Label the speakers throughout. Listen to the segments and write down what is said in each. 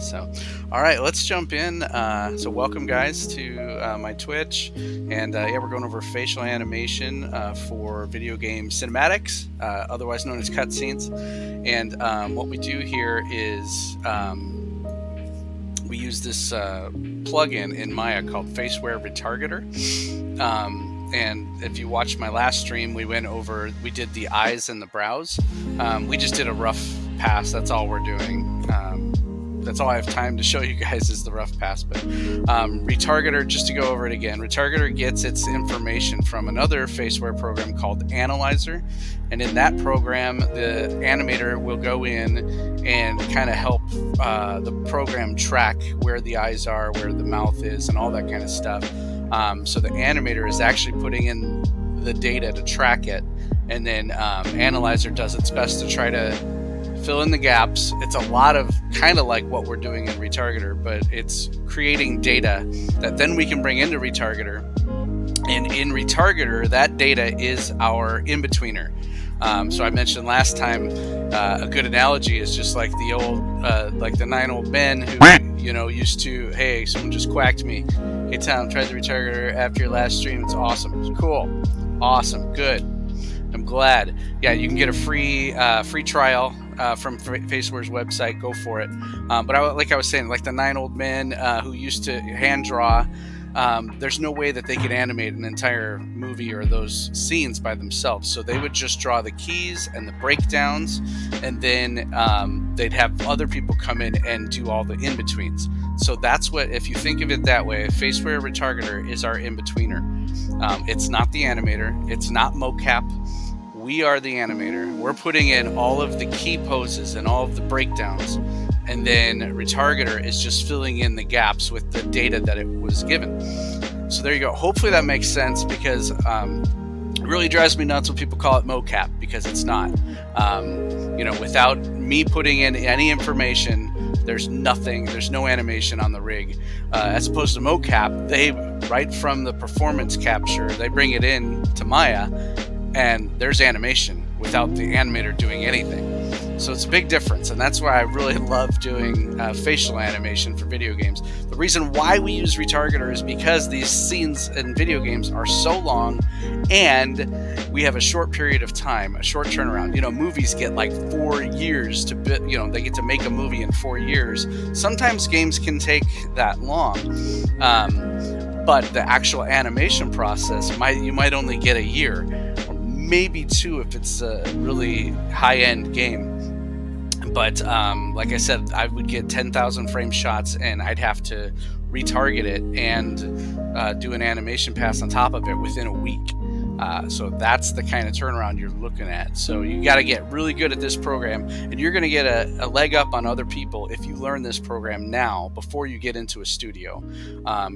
Speaker 1: So, all right, let's jump in. So, welcome guys to my Twitch, and yeah, we're going over facial animation for video game cinematics, otherwise known as cutscenes. And what we do here is we use this plugin in Maya called FaceWare Retargeter. And if you watched my last stream, we did the eyes and the brows. We just did a rough pass. That's all we're doing. That's all I have time to show you guys is the rough pass. But Retargeter, just to go over it again, Retargeter gets its information from another FaceWare program called Analyzer. And in that program, the animator will go in and kind of help the program track where the eyes are, where the mouth is, and all that kind of stuff. So the animator is actually putting in the data to track it. And then Analyzer does its best to try to fill in the gaps. It's a lot of kind of like what we're doing in Retargeter, but it's creating data that then we can bring into Retargeter. And in Retargeter, that data is our in-betweener. So I mentioned last time, a good analogy is just like the old, like the 9 old men who, used to, hey, someone just quacked me. Hey, Tom, tried the Retargeter after your last stream. It's awesome. It's cool. Awesome. Good. I'm glad. Yeah, you can get a free trial from FaceWare's website. Go for it. But like I was saying, like the 9 old men who used to hand draw, there's no way that they could animate an entire movie or those scenes by themselves. So they would just draw the keys and the breakdowns, and then they'd have other people come in and do all the in-betweens. So that's what, if you think of it that way, FaceWare Retargeter is our in-betweener. It's not the animator. It's not mocap. We are the animator. We're putting in all of the key poses and all of the breakdowns. And then Retargeter is just filling in the gaps with the data that it was given. So there you go. Hopefully that makes sense, because it really drives me nuts when people call it mocap, because it's not. Without me putting in any information, there's no animation on the rig. As opposed to mocap, they, right from the performance capture, they bring it in to Maya, and there's animation without the animator doing anything. So it's a big difference, and that's why I really love doing facial animation for video games. The reason why we use Retargeter is because these scenes in video games are so long, and we have a short period of time, a short turnaround. Movies get like 4 years to they get to make a movie in 4 years. Sometimes games can take that long, but the actual animation process you might only get a year, or maybe 2 if it's a really high-end game. But like I said, I would get 10,000 frame shots, and I'd have to retarget it and do an animation pass on top of it within a week. So that's the kind of turnaround you're looking at. So you got to get really good at this program, and you're going to get a leg up on other people if you learn this program now before you get into a studio,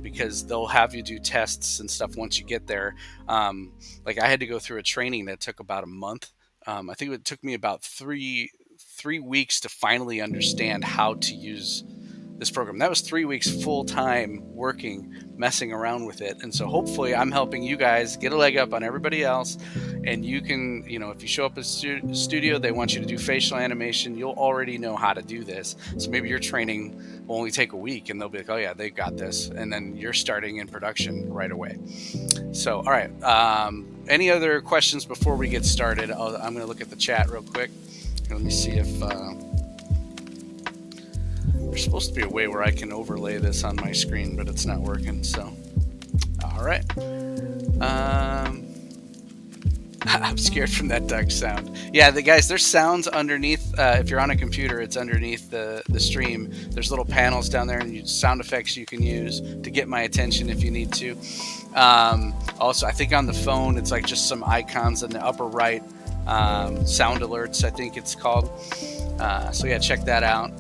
Speaker 1: because they'll have you do tests and stuff once you get there. Like I had to go through a training that took about a month. I think it took me about three weeks to finally understand how to use this program. That was 3 weeks full-time working, messing around with it. And so hopefully I'm helping you guys get a leg up on everybody else. And you can, if you show up at a studio, they want you to do facial animation, you'll already know how to do this. So maybe your training will only take a week, and they'll be like, oh yeah, they got this. And then you're starting in production right away. So, all right. Any other questions before we get started? I'm going to look at the chat real quick. Let me see if there's supposed to be a way where I can overlay this on my screen, but it's not working. So, all right. I'm scared from that duck sound. Yeah, guys, there's sounds underneath. If you're on a computer, it's underneath the stream. There's little panels down there and sound effects you can use to get my attention if you need to. Also, I think on the phone, it's like just some icons in the upper right. Sound alerts, I think it's called. So yeah, check that out.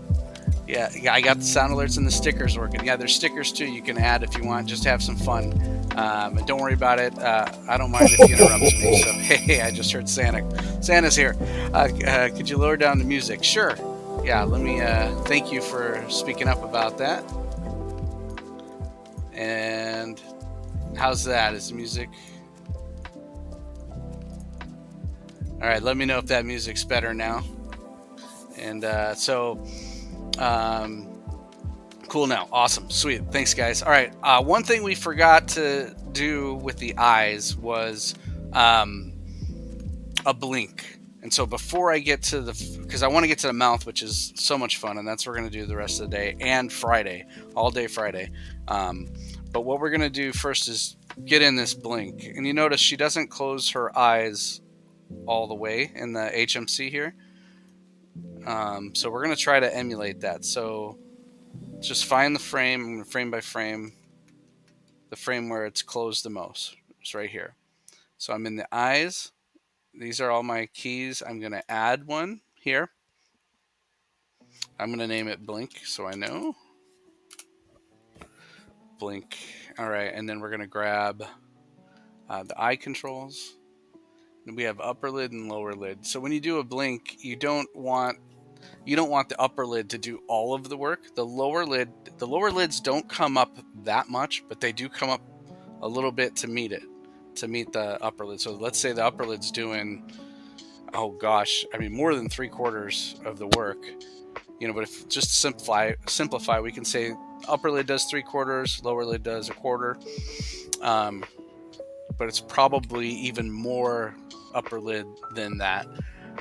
Speaker 1: Yeah, I got the sound alerts and the stickers working. Yeah, there's stickers too you can add if you want, just to have some fun. And don't worry about it. I don't mind if you interrupt me. So hey, I just heard Santa. Santa's here. Could you lower down the music? Sure. Yeah, let me thank you for speaking up about that. And how's that? Is the music? All right, let me know if that music's better now. And Cool now. Awesome. Sweet. Thanks, guys. All right. One thing we forgot to do with the eyes was um, a blink. And so before I get to because I want to get to the mouth, which is so much fun, and that's what we're going to do the rest of the day and Friday, all day Friday. But what we're going to do first is get in this blink. And you notice she doesn't close her eyes all the way in the HMC here. So we're going to try to emulate that. So just find the frame, I'm going to frame by frame, the frame where it's closed the most. It's right here. So I'm in the eyes. These are all my keys. I'm going to add one here. I'm going to name it blink so I know. Blink. All right, and then we're going to grab the eye controls. We have upper lid and lower lid. So when you do a blink, you don't want the upper lid to do all of the work. The lower lids don't come up that much, but they do come up a little bit to meet the upper lid. So let's say the upper lid's doing, oh gosh, I mean more than 3/4 of the work. But if just simplify, we can say upper lid does 3/4, lower lid does 1/4. But it's probably even more upper lid than that.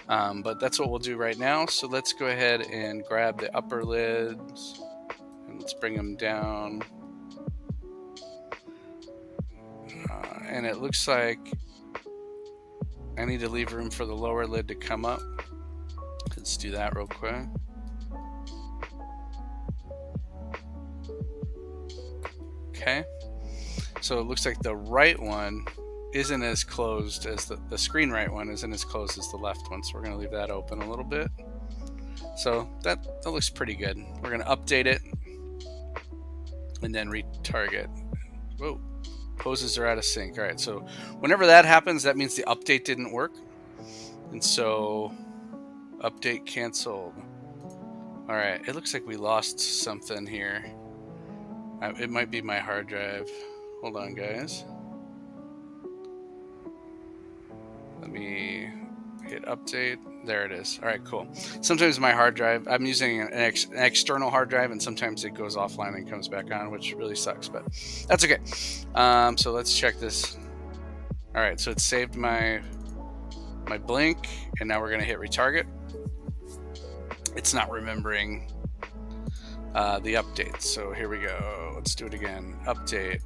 Speaker 1: But that's what we'll do right now. So let's go ahead and grab the upper lids and let's bring them down. And it looks like I need to leave room for the lower lid to come up. Let's do that real quick. Okay. So it looks like the right one isn't as closed as the screen right one isn't as closed as the left one. So we're going to leave that open a little bit. So that looks pretty good. We're going to update it and then retarget. Whoa. Poses are out of sync. All right. So whenever that happens, that means the update didn't work. And so update canceled. All right. It looks like we lost something here. It might be my hard drive. Hold on, guys. Let me hit update. There it is. All right, cool. Sometimes my hard drive, I'm using an external hard drive, and sometimes it goes offline and comes back on, which really sucks, but that's okay. So let's check this. All right, so it saved my blink, and now we're going to hit retarget. It's not remembering the updates. So here we go. Let's do it again. Update.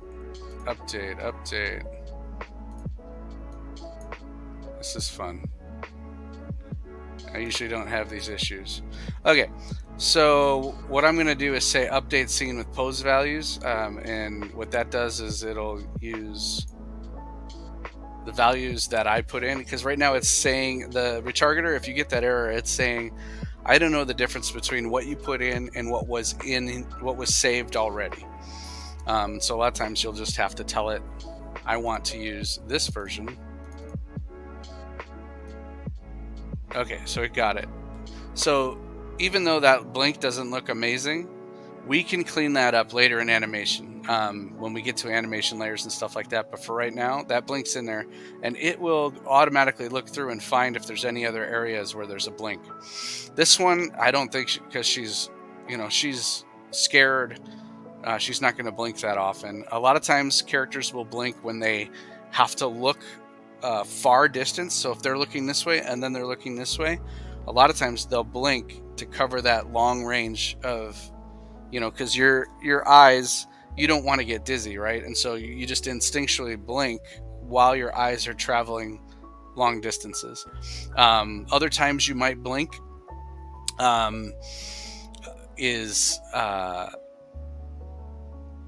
Speaker 1: This is fun. I usually don't have these issues. Okay, so what I'm going to do is say update scene with pose values, and what that does is it'll use the values that I put in, because right now it's saying, the retargeter, if you get that error, it's saying I don't know the difference between what you put in and what was saved already. So a lot of times you'll just have to tell it, I want to use this version. Okay, so it got it. So even though that blink doesn't look amazing, we can clean that up later in animation when we get to animation layers and stuff like that. But for right now, that blink's in there, and it will automatically look through and find if there's any other areas where there's a blink. This one, I don't think, because she's scared, she's not going to blink that often. A lot of times characters will blink when they have to look far distance. So if they're looking this way and then they're looking this way, a lot of times they'll blink to cover that long range of, because your eyes, you don't want to get dizzy, right? And so you just instinctually blink while your eyes are traveling long distances. Other times you might blink is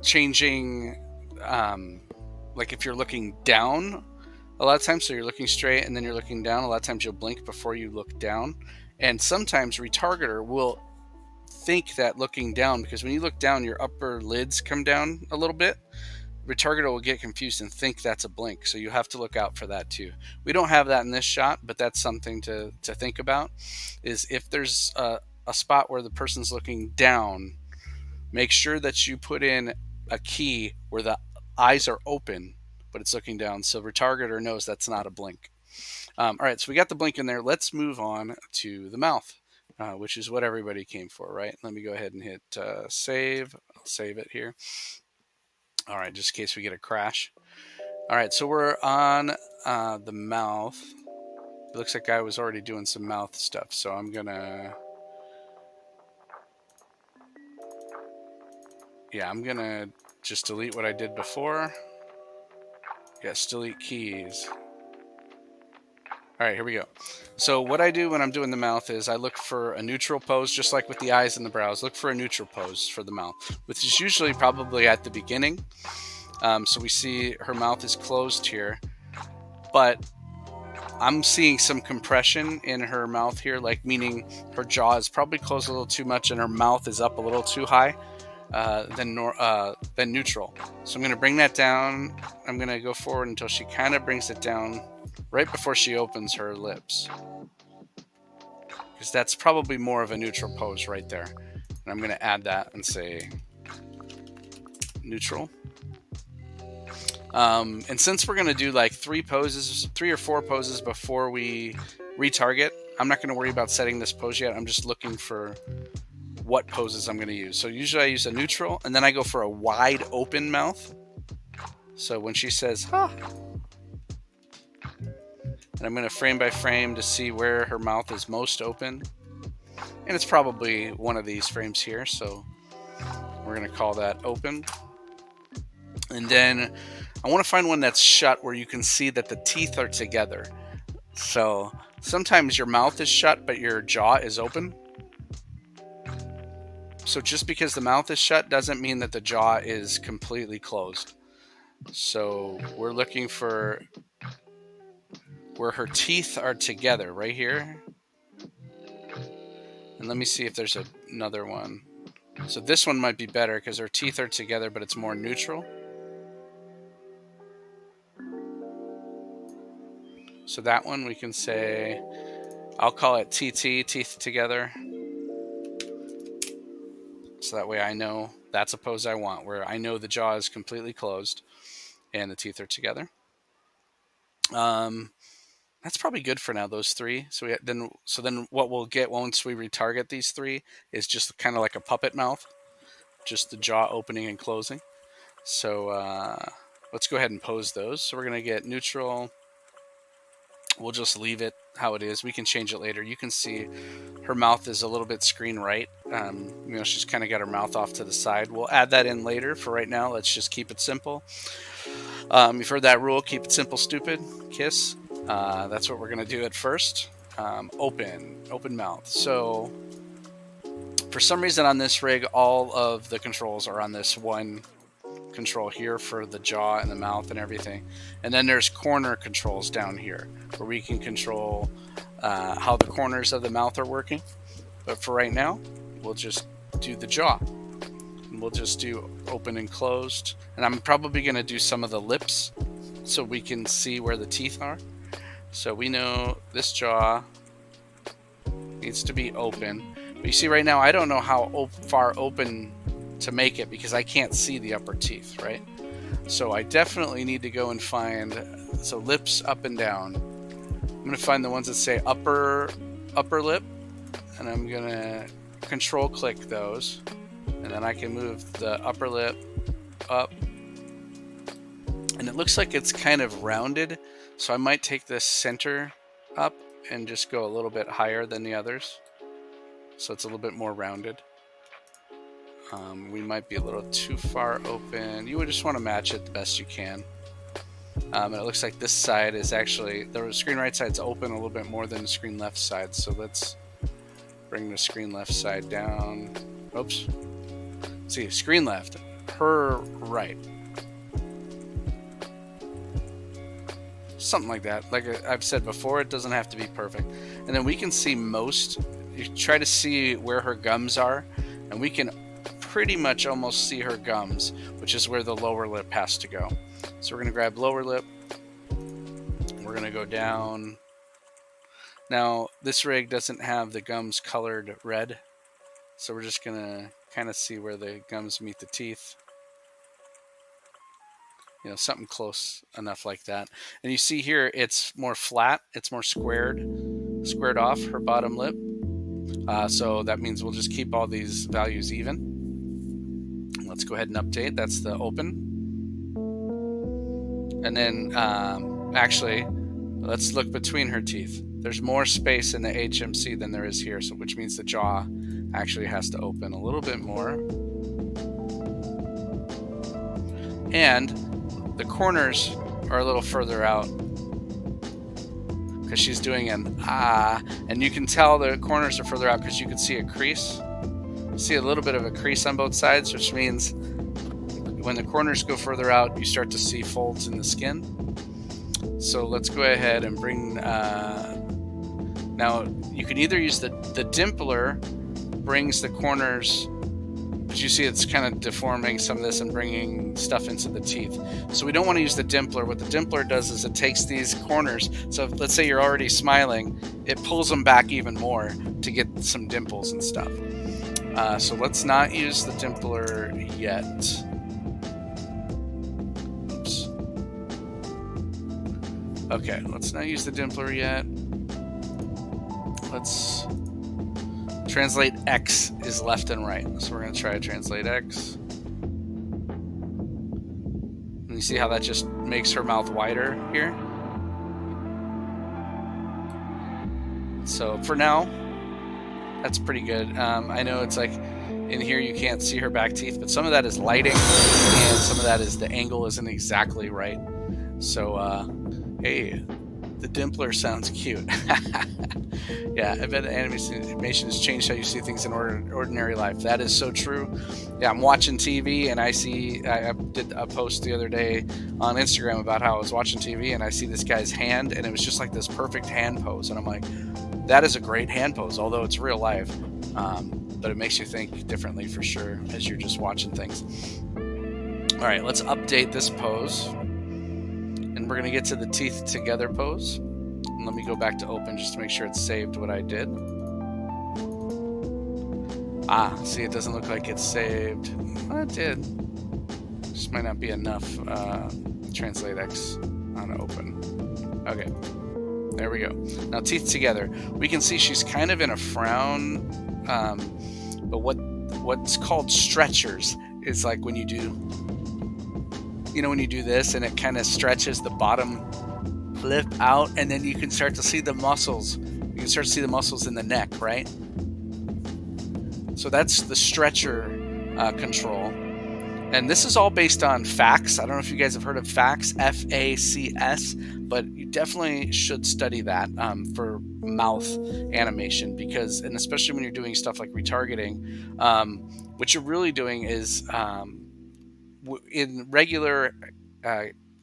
Speaker 1: changing, like if you're looking down a lot of times, so you're looking straight and then you're looking down, a lot of times you'll blink before you look down. And sometimes retargeter will think that looking down, because when you look down, your upper lids come down a little bit. Retargeter will get confused and think that's a blink, so you have to look out for that too. We don't have that in this shot, but that's something to think about, is if there's a spot where the person's looking down, make sure that you put in a key where the eyes are open but it's looking down, so retargeter knows that's not a blink. All right, so we got the blink in there. Let's move on to the mouth. which is what everybody came for, right? Let me go ahead and hit save. I'll save it here. All right, just in case we get a crash. All right, so we're on the mouth. It looks like I was already doing some mouth stuff, so I'm gonna, I'm gonna just delete what I did before. Yes, delete keys. All right, here we go. So what I do when I'm doing the mouth is I look for a neutral pose, just like with the eyes and the brows. Look for a neutral pose for the mouth, which is usually probably at the beginning. So we see her mouth is closed here, but I'm seeing some compression in her mouth here, like meaning her jaw is probably closed a little too much and her mouth is up a little too high than neutral. So I'm going to bring that down. I'm going to go forward until she kind of brings it down right before she opens her lips, because that's probably more of a neutral pose right there. And I'm going to add that and say neutral. And since we're going to do like 3 or 4 poses before we retarget, I'm not going to worry about setting this pose yet. I'm just looking for what poses I'm going to use. So usually I use a neutral, and then I go for a wide open mouth. So when she says, "Ha," and I'm going to frame by frame to see where her mouth is most open. And it's probably one of these frames here. So we're going to call that open. And then I want to find one that's shut where you can see that the teeth are together. So sometimes your mouth is shut, but your jaw is open. So just because the mouth is shut doesn't mean that the jaw is completely closed. So we're looking for where her teeth are together, right here. And let me see if there's another one. So this one might be better because her teeth are together, but it's more neutral. So that one we can say, I'll call it TT, teeth together. So that way I know that's a pose I want, where I know the jaw is completely closed and the teeth are together. That's probably good for now, those 3. So then what we'll get once we retarget these 3 is just kind of like a puppet mouth, just the jaw opening and closing. So let's go ahead and pose those. So we're going to get neutral. We'll just leave it how it is. We can change it later. You can see her mouth is a little bit screen right. She's kind of got her mouth off to the side. We'll add that in later. For right now, let's just keep it simple. You've heard that rule: keep it simple, stupid. Kiss. That's what we're going to do at first. Open mouth. So for some reason on this rig, all of the controls are on this one control here for the jaw and the mouth and everything. And then there's corner controls down here where we can control how the corners of the mouth are working. But for right now, we'll just do the jaw. And we'll just do open and closed. And I'm probably going to do some of the lips so we can see where the teeth are. So we know this jaw needs to be open. But you see right now, I don't know how far open to make it because I can't see the upper teeth, right? So I definitely need to go and find, so lips up and down. I'm going to find the ones that say upper lip, and I'm going to control click those, and then I can move the upper lip up. And it looks like it's kind of rounded, so I might take this center up and just go a little bit higher than the others, so it's a little bit more rounded. We might be a little too far open. You would just want to match it the best you can. And it looks like this side is actually, the screen right side's open a little bit more than the screen left side. So let's bring the screen left side down. Oops. See, screen left, her right. Something like that. Like I've said before, it doesn't have to be perfect. And then we can see most, you try to see where her gums are, and we can pretty much almost see her gums, which is where the lower lip has to go. So we're going to grab lower lip. We're going to go down. Now, this rig doesn't have the gums colored red, so we're just going to kind of see where the gums meet the teeth. Something close enough like that. And you see here, it's more flat. It's more squared off her bottom lip. So that means we'll just keep all these values even. Let's go ahead and update. That's the open. And then actually, let's look between her teeth. There's more space in the HMC than there is here, so which means the jaw actually has to open a little bit more. And the corners are a little further out because she's doing an and you can tell the corners are further out because you can see a crease. See a little bit of a crease on both sides, which means when the corners go further out, you start to see folds in the skin. So let's go ahead and bring, now you can either use the dimpler, brings the corners, but you see it's kind of deforming some of this and bringing stuff into the teeth. So we don't want to use the dimpler. What the dimpler does is it takes these corners, so let's say you're already smiling, it pulls them back even more to get some dimples and stuff. So let's not use the dimpler yet. Okay, let's not use the dimpler yet. Let's translate X is left and right. So we're going to try to translate X. And you see how that just makes her mouth wider here? So for now, that's pretty good. I know it's like in here you can't see her back teeth, but some of that is lighting and some of that is the angle isn't exactly right. So, hey, the dimpler sounds cute. Yeah, I bet the animation has changed how you see things in ordinary life. That is so true. Yeah, I'm watching TV and I did a post the other day on Instagram about how I was watching TV and I see this guy's hand and it was just like this perfect hand pose. And I'm like, that is a great hand pose, although it's real life. But it makes you think differently for sure as you're just watching things. All right, let's update this pose. And we're going to get to the teeth together pose. And let me go back to open just to make sure it's saved what I did. See, it doesn't look like it's saved. Well, it did. Just might not be enough. Translate X on open. Okay. There we go. Now teeth together. We can see she's kind of in a frown. But what's called stretchers is like when you do, when you do this and it kind of stretches the bottom lip out and then you can start to see the muscles. You can start to see the muscles in the neck, right? So that's the stretcher control. And this is all based on FACS. I don't know if you guys have heard of FACS, F-A-C-S, but you definitely should study that for mouth animation because, and especially when you're doing stuff like retargeting, what you're really doing is in regular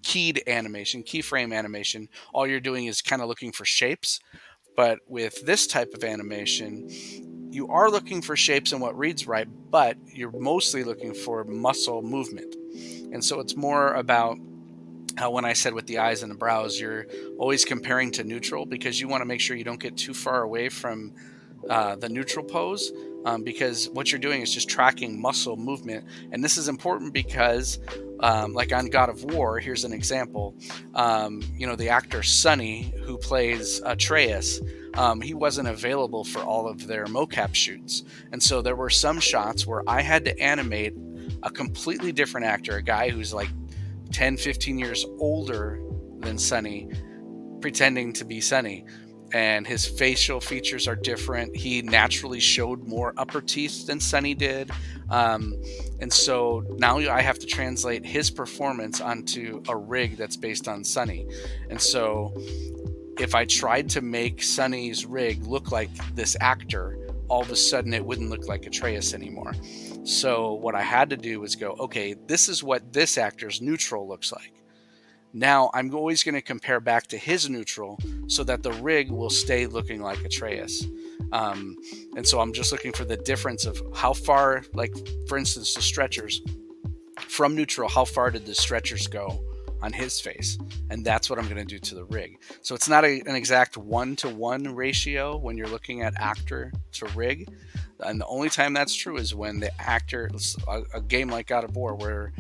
Speaker 1: keyed animation, keyframe animation, all you're doing is kind of looking for shapes. But with this type of animation, you are looking for shapes and what reads right, but you're mostly looking for muscle movement. And so it's more about how when I said with the eyes and the brows, you're always comparing to neutral because you want to make sure you don't get too far away from the neutral pose because what you're doing is just tracking muscle movement. And this is important because like on God of War, here's an example. The actor Sonny, who plays Atreus, he wasn't available for all of their mocap shoots. And so there were some shots where I had to animate a completely different actor, a guy who's like 10, 15 years older than Sonny, pretending to be Sonny. And his facial features are different. He naturally showed more upper teeth than Sonny did. And so now I have to translate his performance onto a rig that's based on Sonny. And so if I tried to make Sonny's rig look like this actor, all of a sudden it wouldn't look like Atreus anymore. So what I had to do was go, okay, this is what this actor's neutral looks like. Now I'm always going to compare back to his neutral so that the rig will stay looking like Atreus. And so I'm just looking for the difference of how far, like for instance, the stretchers from neutral, how far did the stretchers go on his face? And that's what I'm going to do to the rig. So it's not an exact 1-to-1 ratio when you're looking at actor to rig. And the only time that's true is when the actor, a game like God of War, where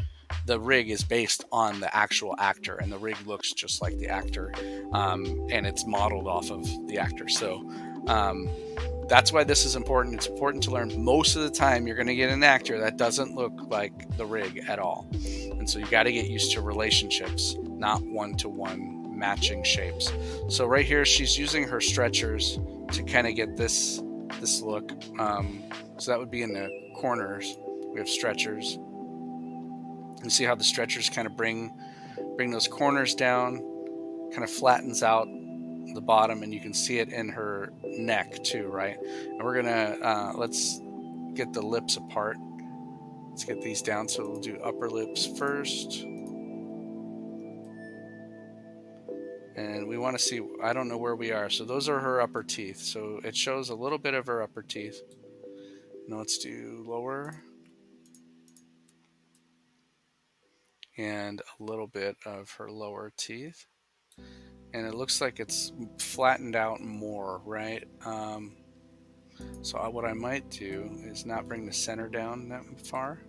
Speaker 1: the rig is based on the actual actor and the rig looks just like the actor and it's modeled off of the actor. So that's why this is important. It's important to learn. Most of the time you're going to get an actor that doesn't look like the rig at all. And so you got to get used to relationships, not one-to-one matching shapes. So right here, she's using her stretchers to kind of get this look. So that would be in the corners. We have stretchers. You see how the stretchers kind of bring those corners down, kind of flattens out the bottom, and you can see it in her neck too, right? And we're gonna let's get the lips apart. Let's get these down. So we'll do upper lips first, and we want to see, I don't know where we are, so those are her upper teeth, so it shows a little bit of her upper teeth. Now let's do lower and a little bit of her lower teeth. And it looks like it's flattened out more, right? So what I might do is not bring the center down that far.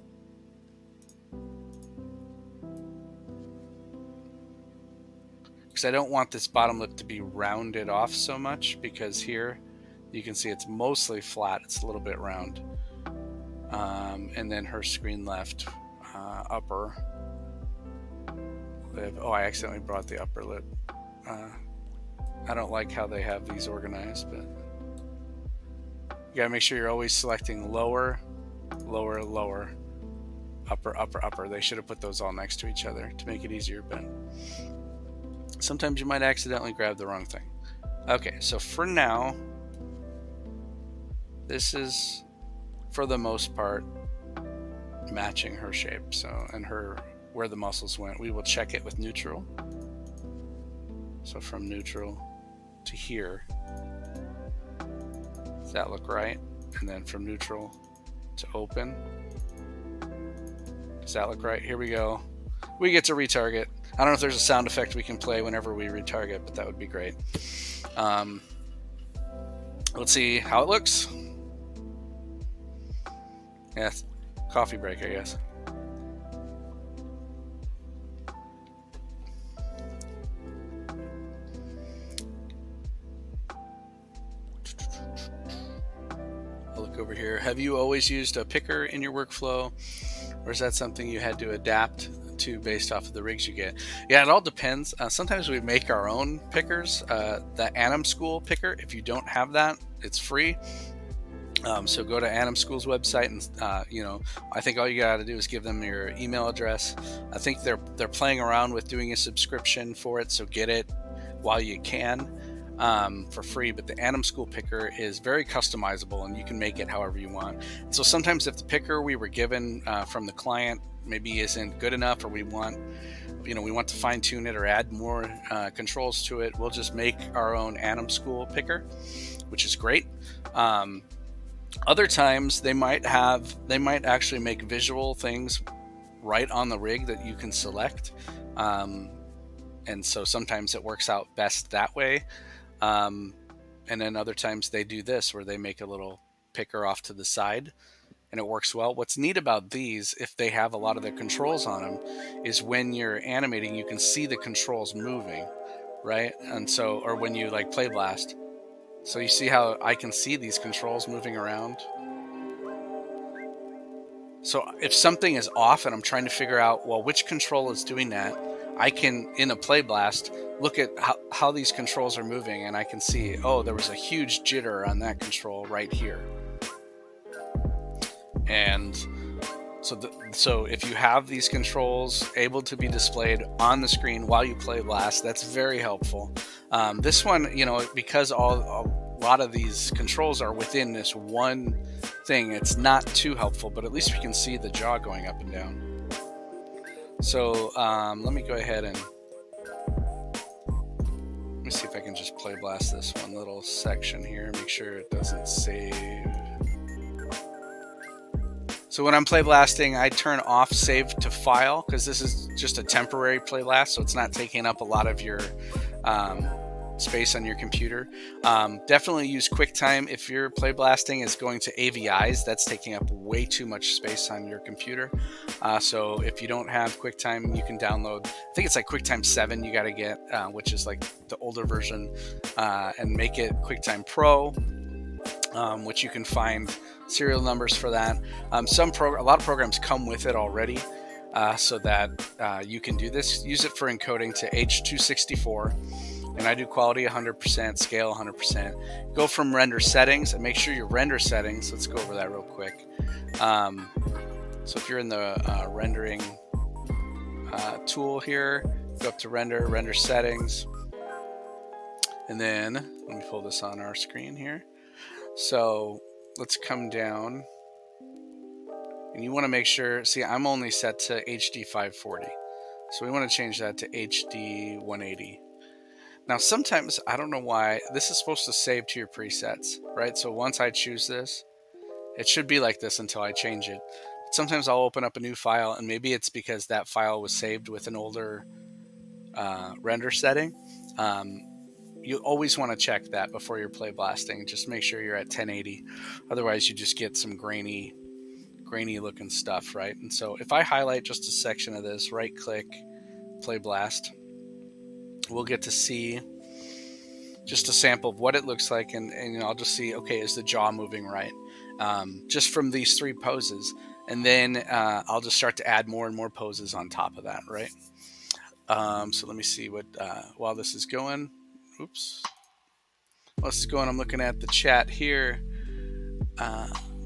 Speaker 1: Because I don't want this bottom lip to be rounded off so much, because here you can see it's mostly flat. It's a little bit round. And then her screen left upper lip. Oh, I accidentally brought the upper lip. I don't like how they have these organized, but you gotta make sure you're always selecting lower, lower, lower, upper, upper, upper. They should have put those all next to each other to make it easier, but sometimes you might accidentally grab the wrong thing. Okay, so for now, this is, for the most part, matching her shape. So, and her, where the muscles went. We will check it with neutral. So from neutral to here, does that look right? And then from neutral to open, does that look right? Here we go. We get to retarget. I don't know if there's a sound effect we can play whenever we retarget, but that would be great. Let's see how it looks. Yeah, coffee break, I guess. Over here, have you always used a picker in your workflow, or is that something you had to adapt to based off of the rigs you get? Yeah, it all depends. Sometimes we make our own pickers. The Anim School picker, if you don't have that, it's free. So go to Anim School's website, and I think all you got to do is give them your email address. I think they're playing around with doing a subscription for it, so get it while you can. For free, but the Anim School picker is very customizable, and you can make it however you want. So sometimes if the picker we were given from the client maybe isn't good enough, or we want to fine tune it or add more controls to it, we'll just make our own Anim School picker, which is great. Other times they might actually make visual things right on the rig that you can select, and so sometimes it works out best that way. And then other times they do this, where they make a little picker off to the side, and it works well. What's neat about these, if they have a lot of the controls on them, is when you're animating, you can see the controls moving, right? And so, or when you like play blast, so you see how I can see these controls moving around. So if something is off and I'm trying to figure out, well, which control is doing that, I can, in a play blast, look at how these controls are moving, and I can see, oh, there was a huge jitter on that control right here. And so if you have these controls able to be displayed on the screen while you play blast, that's very helpful. This one, because a lot of these controls are within this one thing, it's not too helpful, but at least we can see the jaw going up and down. So let me go ahead and let me see if I can just play blast this one little section here, make sure it doesn't save. So when I'm play blasting, I turn off save to file, because this is just a temporary play blast, so it's not taking up a lot of your space on your computer. Definitely use QuickTime if your play blasting is going to AVIs. That's taking up way too much space on your computer. So if you don't have QuickTime, you can download, I think it's like QuickTime 7 you got to get, which is like the older version, and make it QuickTime Pro. which you can find serial numbers for that. A lot of programs come with it already, so that you can do this. Use it for encoding to H.264, and I do quality 100%, scale 100%. Go from render settings and make sure your render settings. Let's go over that real quick. So if you're in the rendering tool here, go up to render settings, and then let me pull this on our screen here. So let's come down, and you want to make sure, see, I'm only set to HD 540, so we want to change that to HD 180. Now sometimes, I don't know why, this is supposed to save to your presets, right? So once I choose this, it should be like this until I change it. But sometimes I'll open up a new file, and maybe it's because that file was saved with an older render setting. You always want to check that before you're play blasting. Just make sure you're at 1080. Otherwise, you just get some grainy looking stuff, right? And so if I highlight just a section of this, right click, play blast, we'll get to see just a sample of what it looks like, and I'll just see, okay, is the jaw moving right? Just from these 3 poses. And then I'll just start to add more and more poses on top of that, right? So let me see what, while this is going, while this is going, I'm looking at the chat here.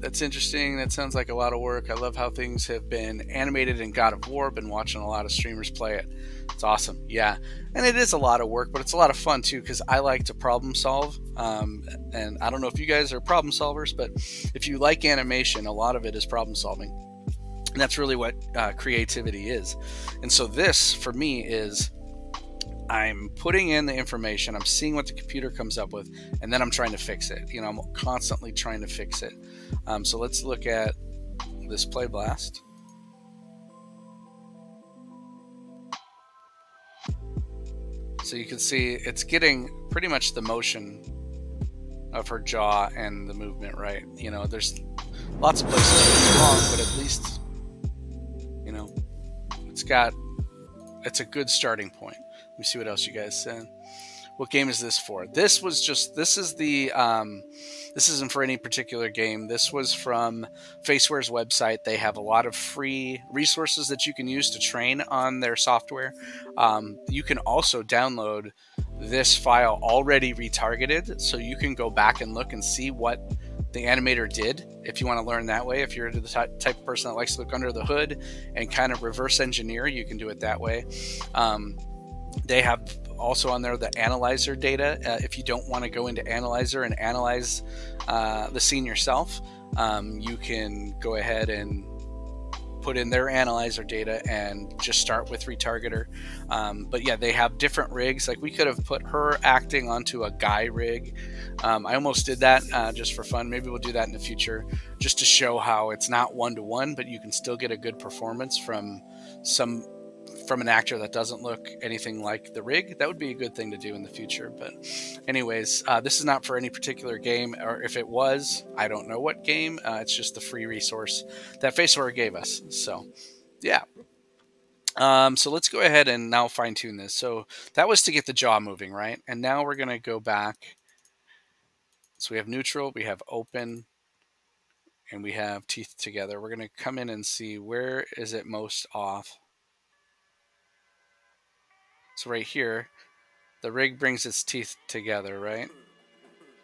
Speaker 1: That's interesting. That sounds like a lot of work. I love how things have been animated in God of War. Been watching a lot of streamers play it. It's awesome. Yeah. And it is a lot of work, but it's a lot of fun too, because I like to problem solve. And I don't know if you guys are problem solvers, but if you like animation, a lot of it is problem solving. And that's really what creativity is. And so this, for me, is I'm putting in the information, I'm seeing what the computer comes up with, and then I'm trying to fix it. I'm constantly trying to fix it. So let's look at this play blast. So you can see it's getting pretty much the motion of her jaw and the movement, right? There's lots of places where it's wrong, but at least, it's a good starting point. Let me see what else you guys said. What game is this for? This isn't for any particular game. This was from FaceWare's website. They have a lot of free resources that you can use to train on their software. You can also download this file already retargeted, so you can go back and look and see what the animator did if you want to learn that way. If you're the type of person that likes to look under the hood and kind of reverse engineer, you can do it that way. They have also on there the analyzer data. If you don't want to go into analyzer and analyze the scene yourself, you can go ahead and put in their analyzer data and just start with retargeter. But yeah, they have different rigs. Like we could have put her acting onto a guy rig. I almost did that just for fun. Maybe we'll do that in the future, just to show how it's not one-to-one, but you can still get a good performance from an actor that doesn't look anything like the rig. That would be a good thing to do in the future. But anyways, this is not for any particular game, or if it was, I don't know what game. It's just the free resource that FaceWare gave us. So yeah. So let's go ahead and now fine tune this. So that was to get the jaw moving, right? And now we're going to go back. So we have neutral, we have open, and we have teeth together. We're going to come in and see where is it most off. So right here, the rig brings its teeth together, right?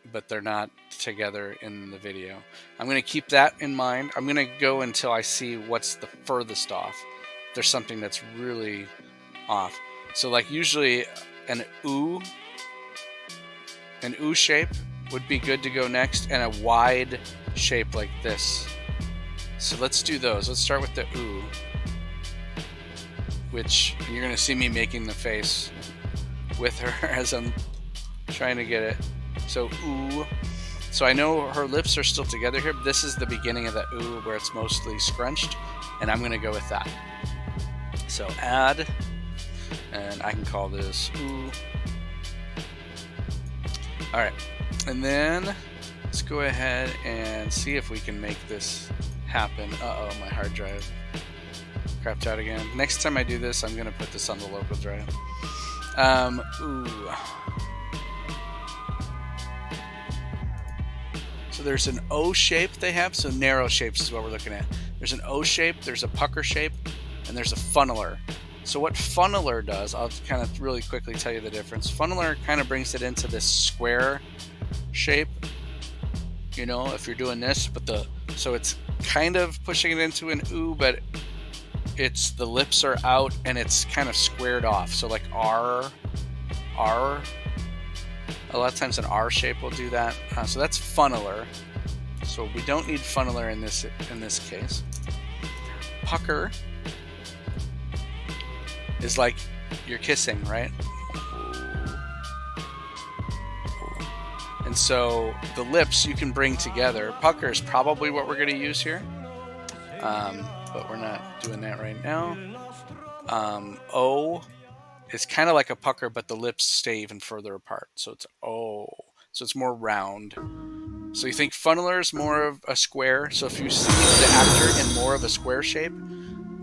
Speaker 1: But they're not together in the video. I'm going to keep that in mind. I'm going to go until I see what's the furthest off. There's something that's really off. So like usually an ooh shape would be good to go next, and a wide shape like this. So let's do those. Let's start with the ooh, which you're going to see me making the face with her as I'm trying to get it. So ooh. So I know her lips are still together here, but this is the beginning of the ooh where it's mostly scrunched, and I'm going to go with that. So add, and I can call this ooh. All right, and then let's go ahead and see if we can make this happen. Uh-oh, my hard drive crapped out again. Next time I do this, I'm gonna put this on the local drive. Ooh. So So there's an O shape they have. So narrow shapes is what we're looking at. There's an O shape, there's a pucker shape, and there's a funneler. So what funneler does, I'll kind of really quickly tell you the difference. Funneler kind of brings it into this square shape, you know, if you're doing this, but so it's kind of pushing it into an U, but it's the lips are out and it's kind of squared off. So like R, a lot of times an R shape will do that. So that's funneler. So we don't need funneler in this case. Pucker is like you're kissing, right? And so the lips you can bring together. Pucker is probably what we're going to use here, but we're not doing that right now. O is kind of like a pucker, but the lips stay even further apart. So it's O. So it's more round. So you think funneler is more of a square. So if you see the actor in more of a square shape,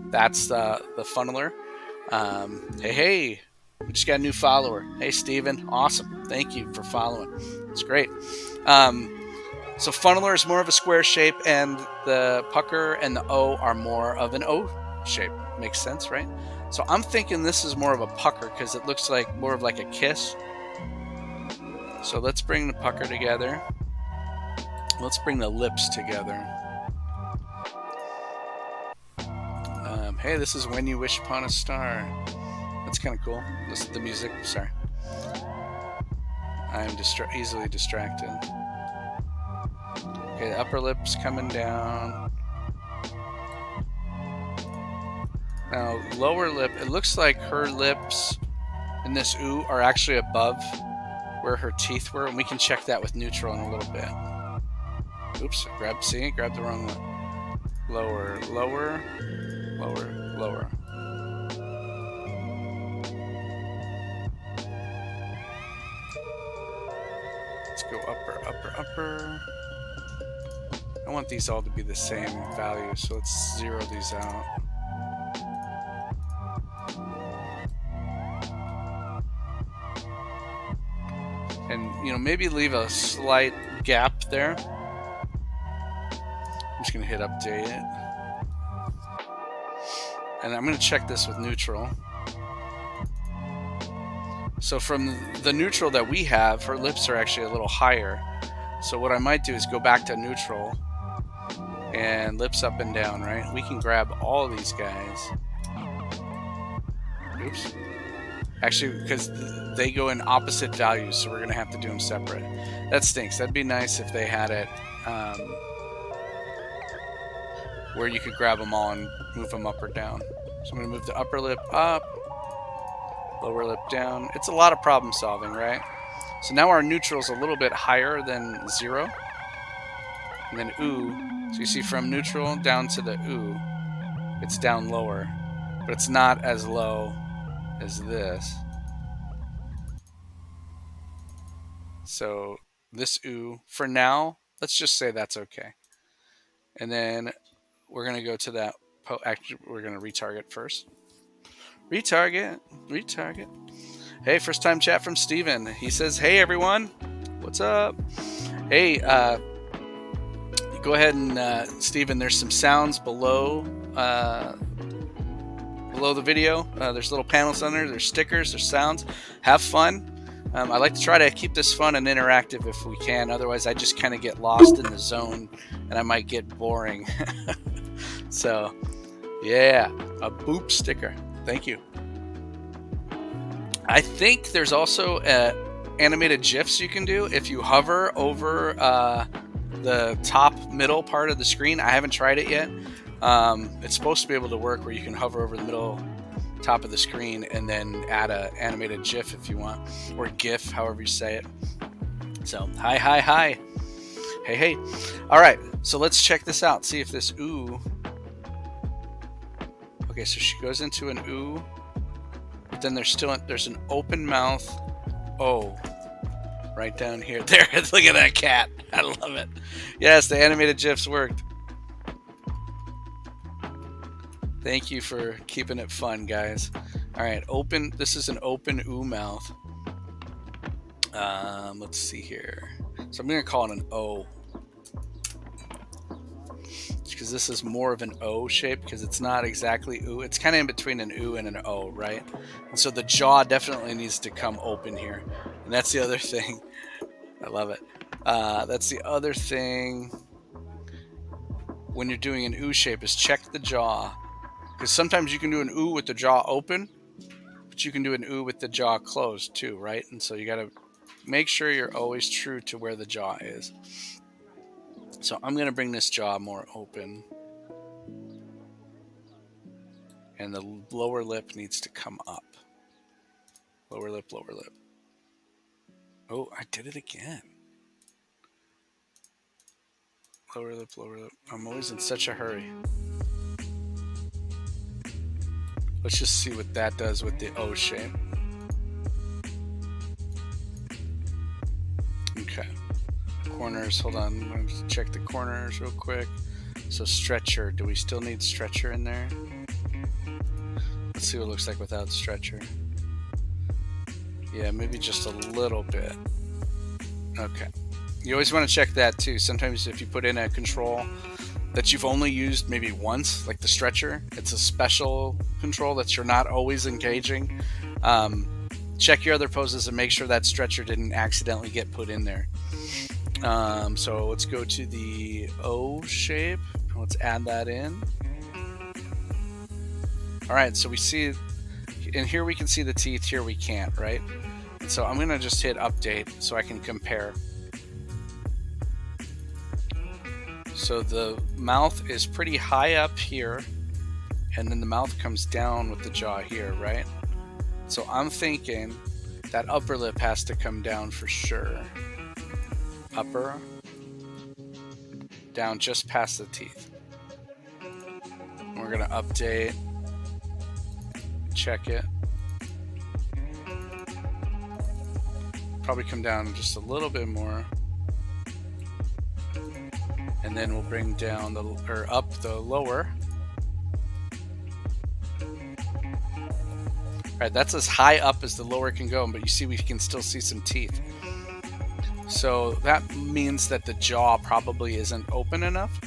Speaker 1: that's the funneler. Hey, we just got a new follower. Hey, Steven. Awesome. Thank you for following. It's great. So funneler is more of a square shape, and the pucker and the O are more of an O shape. Makes sense, right? So I'm thinking this is more of a pucker because it looks like more of like a kiss. So let's bring the pucker together. Let's bring the lips together. Hey, this is When You Wish Upon a Star. That's kind of cool. Listen to the music. Sorry. I'm easily distracted. Okay, the upper lip's coming down. Now, lower lip, it looks like her lips in this ooh are actually above where her teeth were, and we can check that with neutral in a little bit. Oops, grabbed the wrong one. Lower, lower, lower, lower. Let's go upper, upper, upper. I want these all to be the same value, so let's zero these out. And, you know, maybe leave a slight gap there. I'm just going to hit update. And I'm going to check this with neutral. So from the neutral that we have, her lips are actually a little higher. So what I might do is go back to neutral and lips up and down, right? We can grab all of these guys. Oops. Actually, because they go in opposite values, so we're going to have to do them separate. That stinks. That'd be nice if they had it where you could grab them all and move them up or down. So I'm going to move the upper lip up, lower lip down. It's a lot of problem solving, right? So now our neutral is a little bit higher than 0. And then ooh. So you see from neutral down to the ooh, it's down lower. But it's not as low as this. So this ooh, for now, let's just say that's okay. And then we're going to go to that. Actually, we're going to retarget first. Retarget. Hey, first time chat from Steven. He says, hey everyone, what's up? Hey, go ahead and Steven, there's some sounds below the video. There's little panels on there. There's stickers. There's sounds. Have fun. I like to try to keep this fun and interactive if we can. Otherwise, I just kind of get lost in the zone and I might get boring. So, yeah, a boop sticker. Thank you. I think there's also animated GIFs you can do if you hover over the top middle part of the screen. I haven't tried it yet. It's supposed to be able to work where you can hover over the middle top of the screen and then add an animated GIF if you want, or GIF, however you say it. So, hi. Hey. All right, so let's check this out. See if this ooh. Okay, so she goes into an ooh, but then there's an open mouth O right down here. There, look at that cat. I love it. Yes, the animated GIFs worked. Thank you for keeping it fun, guys. All right, open. This is an open ooh mouth. Let's see here. So I'm gonna call it an O. because this is more of an O shape, because it's not exactly ooh. It's kind of in between an ooh and an O, right? And so the jaw definitely needs to come open here. And that's the other thing. I love it. That's the other thing when you're doing an ooh shape, is check the jaw. Because sometimes you can do an ooh with the jaw open, but you can do an ooh with the jaw closed too, right? And so you got to make sure you're always true to where the jaw is. So I'm going to bring this jaw more open. And the lower lip needs to come up. Lower lip, lower lip. Oh, I did it again. Lower lip, lower lip. I'm always in such a hurry. Let's just see what that does with the O shape. Okay. Corners, hold on. I'm going to check the corners real quick. So stretcher, do we still need stretcher in there? Let's see what it looks like without stretcher. Yeah, maybe just a little bit. Okay. You always want to check that too. Sometimes if you put in a control that you've only used maybe once, like the stretcher, it's a special control that you're not always engaging. Check your other poses and make sure that stretcher didn't accidentally get put in there. So let's go to the O shape. Let's add that in. All right, so we see, and here we can see the teeth, here we can't, right? So I'm gonna just hit update so I can compare. So the mouth is pretty high up here, and then the mouth comes down with the jaw here, right? So I'm thinking that upper lip has to come down for sure. Upper, down just past the teeth. And we're gonna update, check it. Probably come down just a little bit more. And then we'll bring down the, or up the lower. All right, that's as high up as the lower can go, but you see we can still see some teeth. So that means that the jaw probably isn't open enough.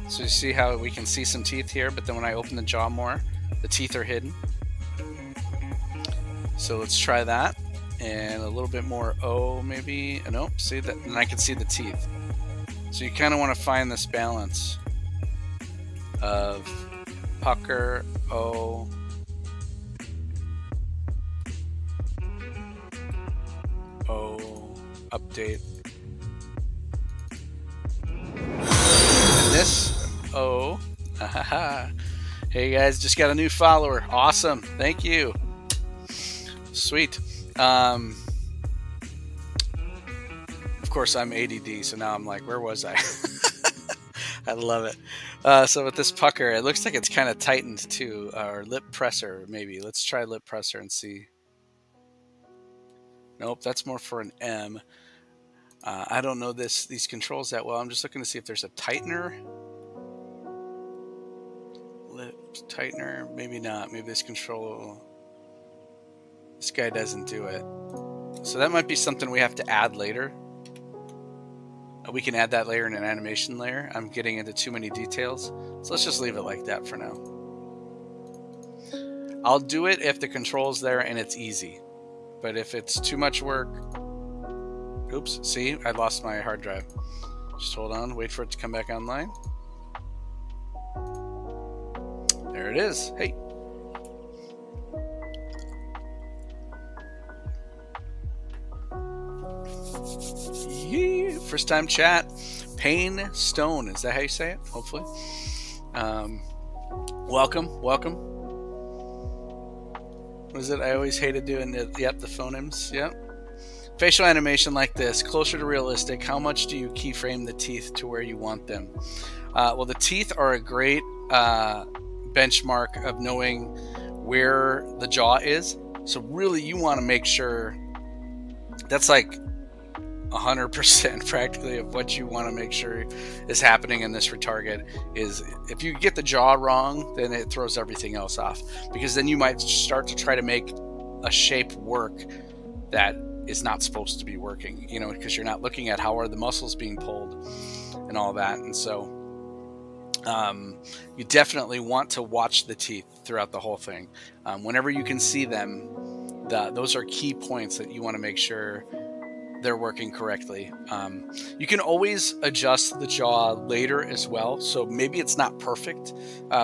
Speaker 1: So you see how we can see some teeth here, but then when I open the jaw more, the teeth are hidden. So let's try that. And a little bit more O maybe. Nope, see that, and I can see the teeth. So you kind of want to find this balance of pucker, O, O, update. And this O. Hey guys, just got a new follower. Awesome. Thank you. Sweet. Of course, I'm ADD, so now I'm like, where was I? I love it. So with this pucker, it looks like it's kind of tightened too, or lip presser maybe. Let's try lip presser and see. Nope, that's more for an M. I don't know these controls that well. I'm just looking to see if there's a tightener. Lip tightener, maybe not. Maybe this control, this guy doesn't do it. So that might be something we have to add later. We can add that layer in an animation layer. I'm getting into too many details. So let's just leave it like that for now. I'll do it if the control's there and it's easy. But if it's too much work, oops, see, I lost my hard drive. Just hold on, wait for it to come back online. There it is. Hey. Yeah. First time chat. Payne Stone. Is that how you say it? Hopefully. Welcome. What is it? I always hated doing the phonemes. Yep. Facial animation like this, closer to realistic. How much do you keyframe the teeth to where you want them? Well, the teeth are a great benchmark of knowing where the jaw is. So really, you want to make sure that's like 100% practically of what you want to make sure is happening in this retarget. Is if you get the jaw wrong, then it throws everything else off, because then you might start to try to make a shape work that is not supposed to be working, you know, because you're not looking at how are the muscles being pulled. and all that. And so you definitely want to watch the teeth throughout the whole thing. Whenever you can see them, those are key points that you want to make sure they're working correctly. You can always adjust the jaw later as well. So maybe it's not perfect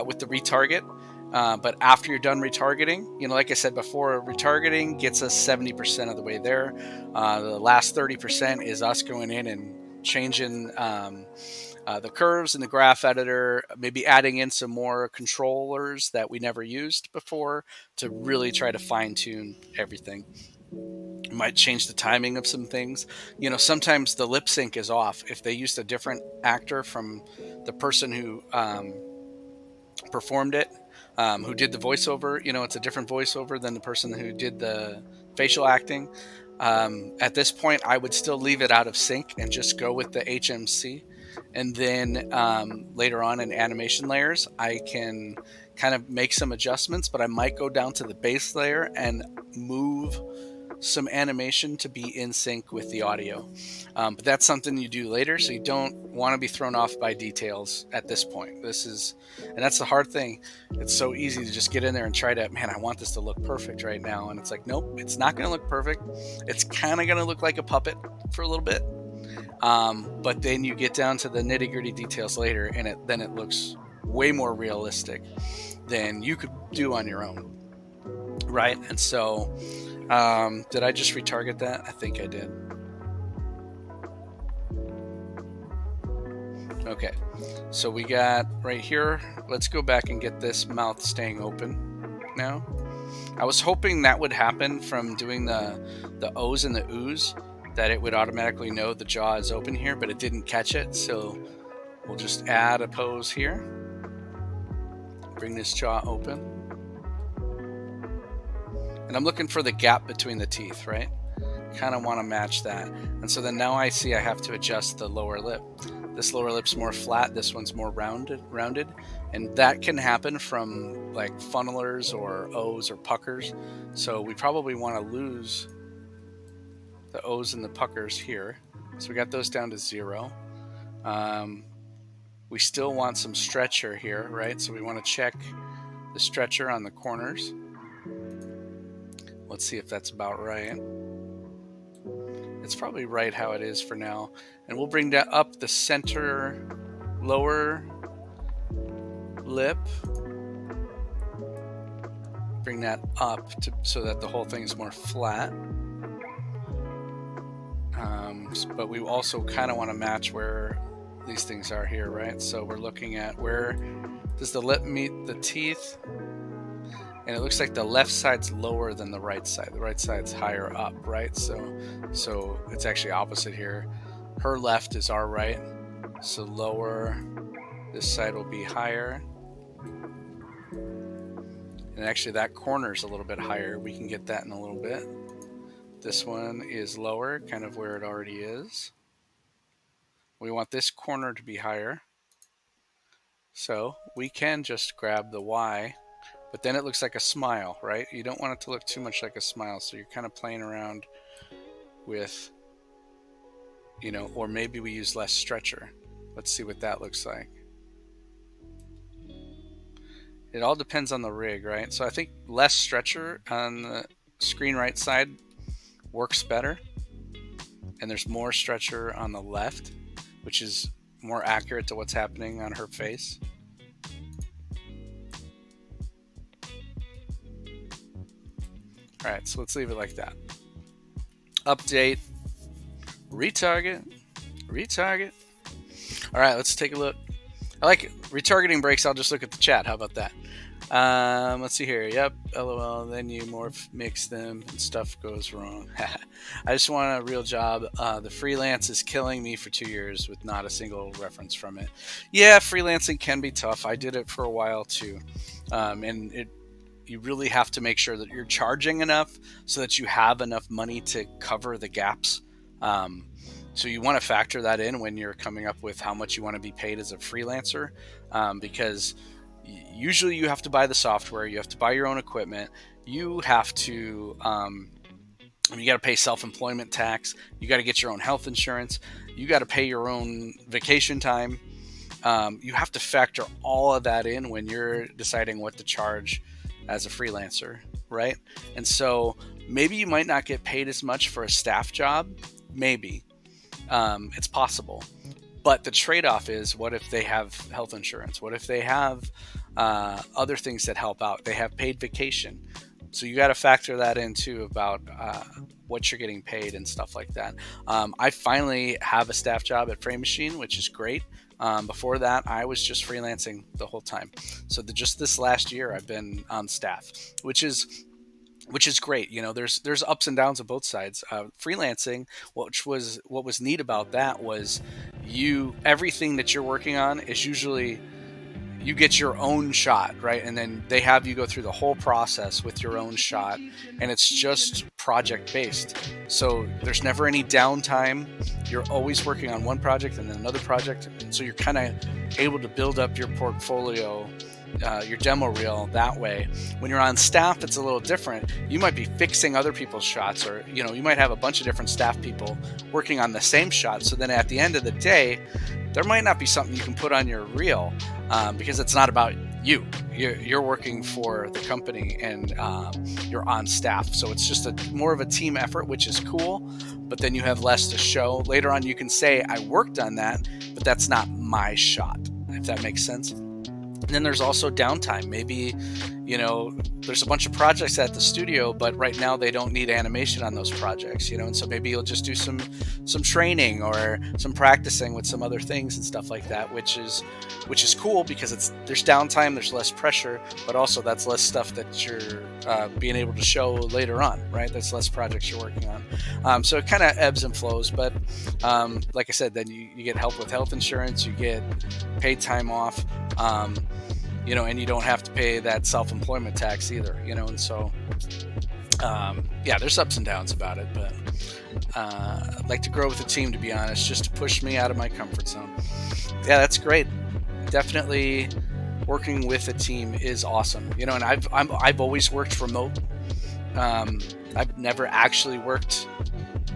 Speaker 1: with the retarget, but after you're done retargeting, like I said before, retargeting gets us 70% of the way there. The last 30% is us going in and changing the curves in the graph editor, maybe adding in some more controllers that we never used before to really try to fine tune everything. Might change the timing of some things. Sometimes the lip sync is off. If they used a different actor from the person who performed it, who did the voiceover, it's a different voiceover than the person who did the facial acting. At this point, I would still leave it out of sync and just go with the HMC. And then later on in animation layers, I can kind of make some adjustments, but I might go down to the base layer and move some animation to be in sync with the audio. But that's something you do later, so you don't want to be thrown off by details at this point. And that's the hard thing. It's so easy to just get in there and try to, man, I want this to look perfect right now. And it's like, nope, it's not going to look perfect. It's kind of going to look like a puppet for a little bit. But then you get down to the nitty gritty details later, and then it looks way more realistic than you could do on your own. Right? And so, did I just retarget that? I think I did. Okay, so we got right here. Let's go back and get this mouth staying open now. I was hoping that would happen from doing the O's and the Oo's, that it would automatically know the jaw is open here, but it didn't catch it. So we'll just add a pose here. Bring this jaw open. And I'm looking for the gap between the teeth, right? Kind of want to match that. And so then now I see I have to adjust the lower lip. This lower lip's more flat, this one's more rounded. And that can happen from like funnelers or O's or puckers. So we probably want to lose the O's and the puckers here. So we got those down to 0. We still want some stretcher here, right? So we want to check the stretcher on the corners. Let's see if that's about right. It's probably right how it is for now. And we'll bring that up the center lower lip. Bring that up so that the whole thing is more flat. But we also kind of want to match where these things are here, right? So we're looking at where does the lip meet the teeth? And it looks like the left side's lower than the right side. The right side's higher up, right? So it's actually opposite here. Her left is our right. So lower, this side will be higher. And actually that corner's a little bit higher. We can get that in a little bit. This one is lower, kind of where it already is. We want this corner to be higher. So we can just grab the Y, but then it looks like a smile, right? You don't want it to look too much like a smile, so you're kind of playing around with, or maybe we use less stretcher. Let's see what that looks like. It all depends on the rig, right? So I think less stretcher on the screen right side works better, and there's more stretcher on the left, which is more accurate to what's happening on her face. All right, so let's leave it like that. Update, retarget. All right, let's take a look. I like it. Retargeting breaks, I'll just look at the chat. How about that? Let's see here. Yep, LOL. Then you morph, mix them, and stuff goes wrong. I just want a real job. The freelance is killing me for 2 years with not a single reference from it. Yeah, freelancing can be tough. I did it for a while too, and you really have to make sure that you're charging enough so that you have enough money to cover the gaps. So you want to factor that in when you're coming up with how much you want to be paid as a freelancer, because usually you have to buy the software, you have to buy your own equipment, you have to You got to pay self-employment tax. You got to get your own health insurance. You got to pay your own vacation time. You have to factor all of that in when you're deciding what to charge as a freelancer, right? And so maybe you might not get paid as much for a staff job. Maybe. It's possible. But the trade-off is, what if they have health insurance? What if they have other things that help out? They have paid vacation. So you got to factor that in too, about what you're getting paid and stuff like that. I finally have a staff job at Frame Machine, which is great. Before that, I was just freelancing the whole time. So just this last year, I've been on staff, which is great. You know, there's ups and downs of both sides. Freelancing, what was neat about that was everything that you're working on is usually, you get your own shot, right? And then they have you go through the whole process with your own shot, and it's just project based. So there's never any downtime. You're always working on one project and then another project. And so you're kind of able to build up your portfolio, your demo reel that way. When you're on staff, it's a little different. You might be fixing other people's shots, or you might have a bunch of different staff people working on the same shot. So then at the end of the day, there might not be something you can put on your reel, because it's not about you. You're working for the company, and you're on staff. So it's just more of a team effort, which is cool. But then you have less to show. Later on, you can say, I worked on that, but that's not my shot, if that makes sense. And then there's also downtime. Maybe, there's a bunch of projects at the studio, but right now they don't need animation on those projects, and so maybe you'll just do some training or some practicing with some other things and stuff like that, which is cool, because there's downtime, there's less pressure, but also that's less stuff that you're being able to show later on, right? That's less projects you're working on. So it kind of ebbs and flows, but like I said, then you get help with health insurance, you get paid time off, and you don't have to pay that self-employment tax either, and so, there's ups and downs about it, but I'd like to grow with a team, to be honest, just to push me out of my comfort zone. Yeah, that's great. Definitely working with a team is awesome, and I've always worked remote. I've never actually worked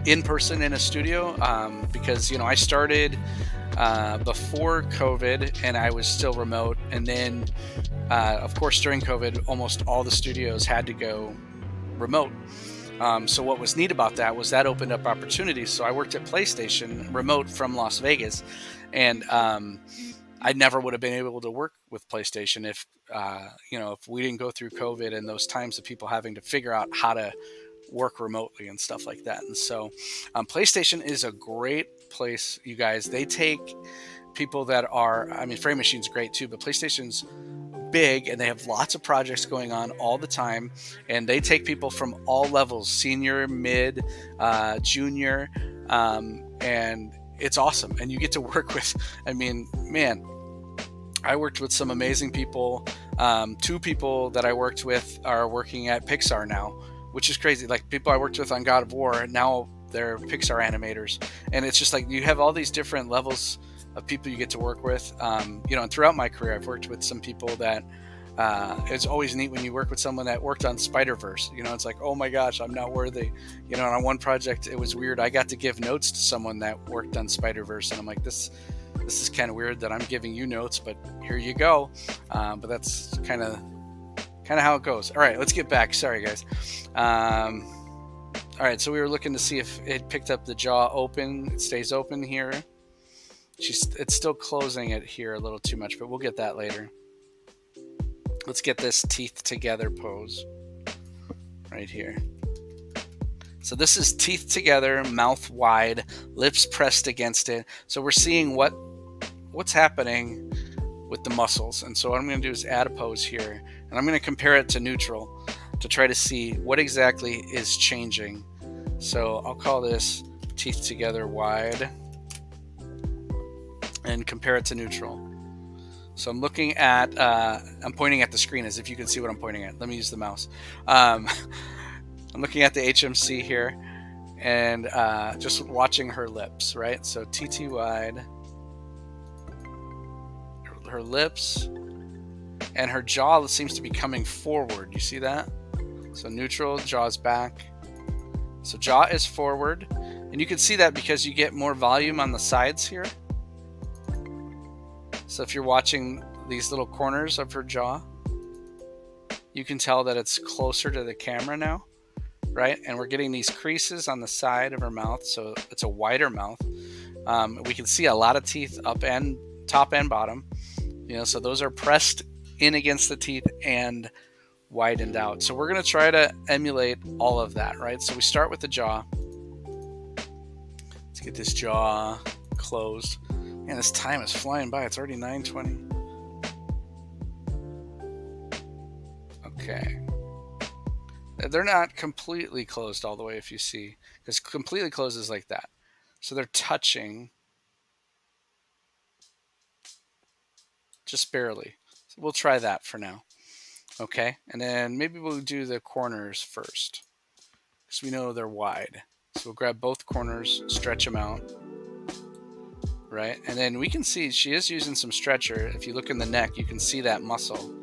Speaker 1: in person in a studio, because, I started before COVID, and I was still remote. And then, of course, during COVID, almost all the studios had to go remote. So what was neat about that was that opened up opportunities. So I worked at PlayStation remote from Las Vegas, and I never would have been able to work with PlayStation if we didn't go through COVID and those times of people having to figure out how to work remotely and stuff like that. And so PlayStation is a great place, you guys. They take people that are, Frame Machine's great too, but PlayStation's big, and they have lots of projects going on all the time, and they take people from all levels, senior, mid, junior, and it's awesome. And you get to work with, I worked with some amazing people. 2 people that I worked with are working at Pixar now, which is crazy. Like, people I worked with on God of War, now they're Pixar animators. And it's just like, you have all these different levels of people you get to work with. And throughout my career, I've worked with some people that, it's always neat when you work with someone that worked on Spider-Verse. It's like, oh my gosh, I'm not worthy. And on one project, it was weird. I got to give notes to someone that worked on Spider-Verse, and I'm like, this is kind of weird that I'm giving you notes, but here you go. But that's kind of how it goes. All right, let's get back. Sorry, guys. All right, so we were looking to see if it picked up the jaw open. It stays open here. It's still closing it here a little too much, but we'll get that later. Let's get this teeth together pose right here. So this is teeth together, mouth wide, lips pressed against it. So we're seeing what's happening with the muscles. And so what I'm going to do is add a pose here, and I'm going to compare it to neutral to try to see what exactly is changing. So I'll call this teeth together wide and compare it to neutral. So I'm looking at, I'm pointing at the screen as if you can see what I'm pointing at. Let me use the mouse. I'm looking at the HMC here, and just watching her lips, right? So TT wide, her lips, and her jaw seems to be coming forward. You see that? So neutral, jaw's back, So jaw is forward, and you can see that because you get more volume on the sides here. So if you're watching these little corners of her jaw, you can tell that it's closer to the camera now, right? And we're getting these creases on the side of her mouth, so it's a wider mouth. We can see a lot of teeth up and top and bottom, you know, so those are pressed in against the teeth and widened out. So we're going to try to emulate all of that, right? So we start with the jaw. Let's get this jaw closed. Man, this time is flying by. It's already 9:20. Okay. They're not completely closed all the way, if you see, because completely closed is like that. So they're touching just barely. So we'll try that for now. Okay, and then maybe we'll do the corners first, because we know they're wide. So we'll grab both corners, stretch them out, right? And then we can see she is using some stretcher. If you look in the neck, you can see that muscle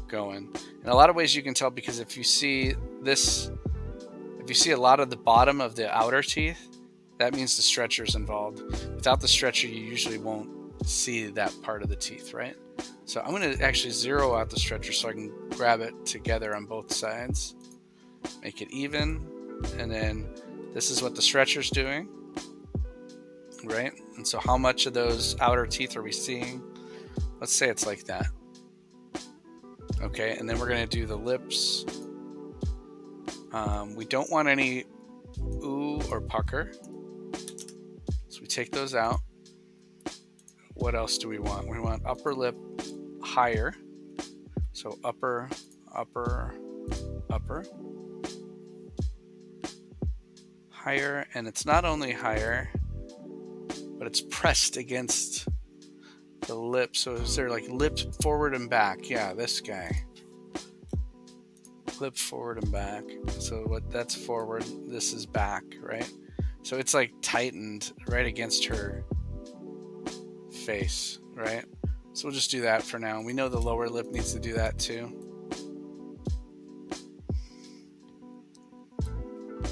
Speaker 1: going. In a lot of ways you can tell, because if you see this, if you see a lot of the bottom of the outer teeth, that means the stretcher is involved. Without the stretcher, you usually won't see that part of the teeth, right? So I'm going to actually zero out the stretcher so I can grab it together on both sides, make it even, and then this is what the stretcher's doing, right? And so how much of those outer teeth are we seeing? Let's say it's like that. Okay, and then we're going to do the lips. We don't want any ooh or pucker, so we take those out. What else do we want? We want upper lip higher. So upper, upper, upper. Higher, and it's not only higher, but it's pressed against the lip. So is there like lips forward and back? Yeah, this guy. Lip forward and back. So what that's forward, this is back, right? So it's like tightened right against her face, right? So we'll just do that for now. We know the lower lip needs to do that too.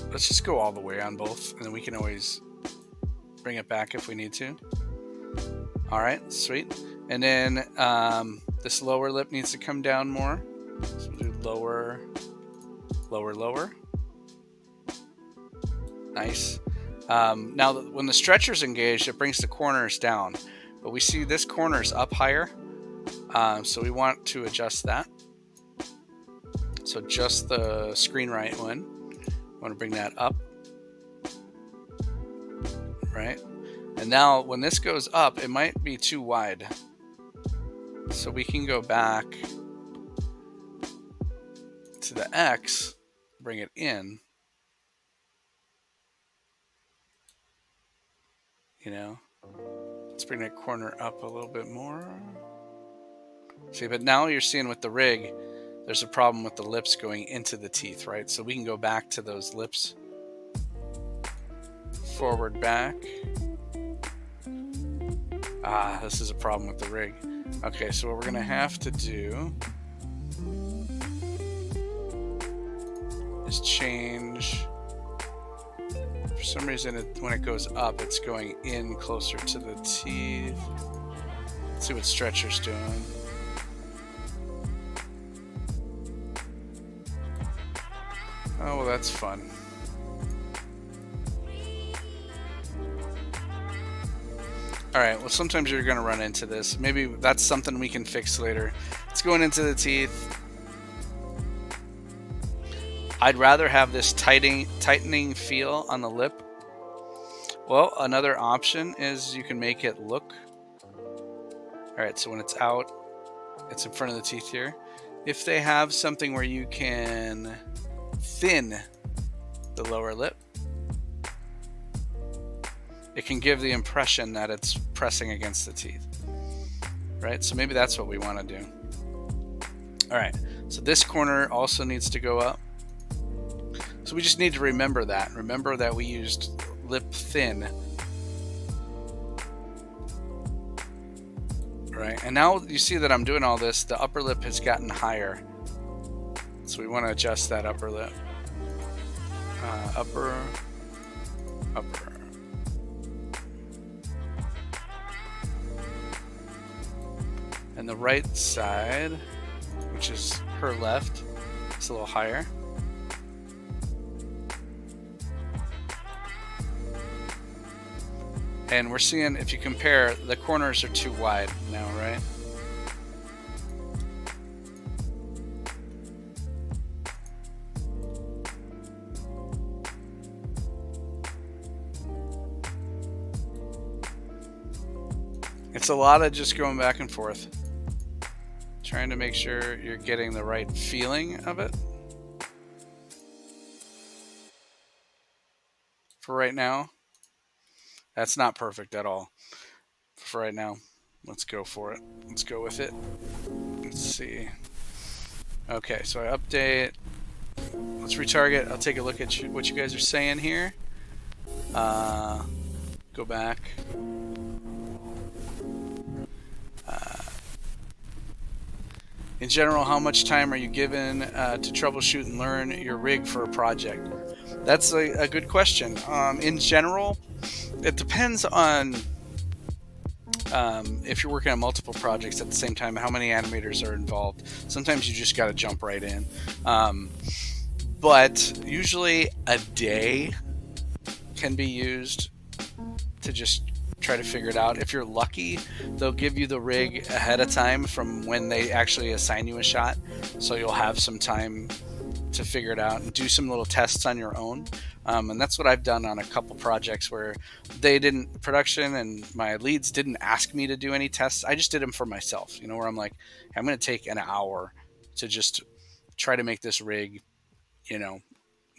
Speaker 1: Let's just go all the way on both, and then we can always bring it back if we need to. All right, sweet. And then this lower lip needs to come down more. So we'll do lower, lower, lower. Nice. Now, when the stretcher's engaged, it brings the corners down. But we see this corner is up higher, so we want to adjust that. So just the screen right one. I want to bring that up, right? And now when this goes up, it might be too wide. So we can go back to the X, bring it in. You know, let's bring that corner up a little bit more. See, but now you're seeing with the rig, there's a problem with the lips going into the teeth, right? So we can go back to those lips. Forward, back. Ah, this is a problem with the rig. Okay, so what we're gonna have to do is change. For some reason, when it goes up, it's going in closer to the teeth. Let's see what stretcher's doing. Oh, well, that's fun. All right, well, sometimes you're going to run into this. Maybe that's something we can fix later. It's going into the teeth. I'd rather have this tightening feel on the lip. Well, another option is you can make it look. All right, so when it's out, it's in front of the teeth here. If they have something where you can thin the lower lip, it can give the impression that it's pressing against the teeth, right? So maybe that's what we want to do. All right, so this corner also needs to go up. So we just need to remember that. Remember that we used lip thin. Right, and now you see that I'm doing all this, the upper lip has gotten higher. So we want to adjust that upper lip. upper. And the right side, which is her left, it's a little higher. And we're seeing, if you compare, the corners are too wide now, right? It's a lot of just going back and forth, trying to make sure you're getting the right feeling of it. For right now, that's not perfect at all. For right now, let's go for it. Let's go with it. Let's see. Okay, so I update. Let's retarget. I'll take a look at what you guys are saying here. Go back. In general, how much time are you given to troubleshoot and learn your rig for a project? That's a good question. In general, it depends on if you're working on multiple projects at the same time, how many animators are involved. Sometimes you just got to jump right in. But usually a day can be used to just try to figure it out. If you're lucky, they'll give you the rig ahead of time from when they actually assign you a shot, so you'll have some time to figure it out and do some little tests on your own. And that's what I've done on a couple projects where they didn't, production and my leads didn't ask me to do any tests. I just did them for myself, you know, where I'm like, I'm going to take an hour to just try to make this rig, you know,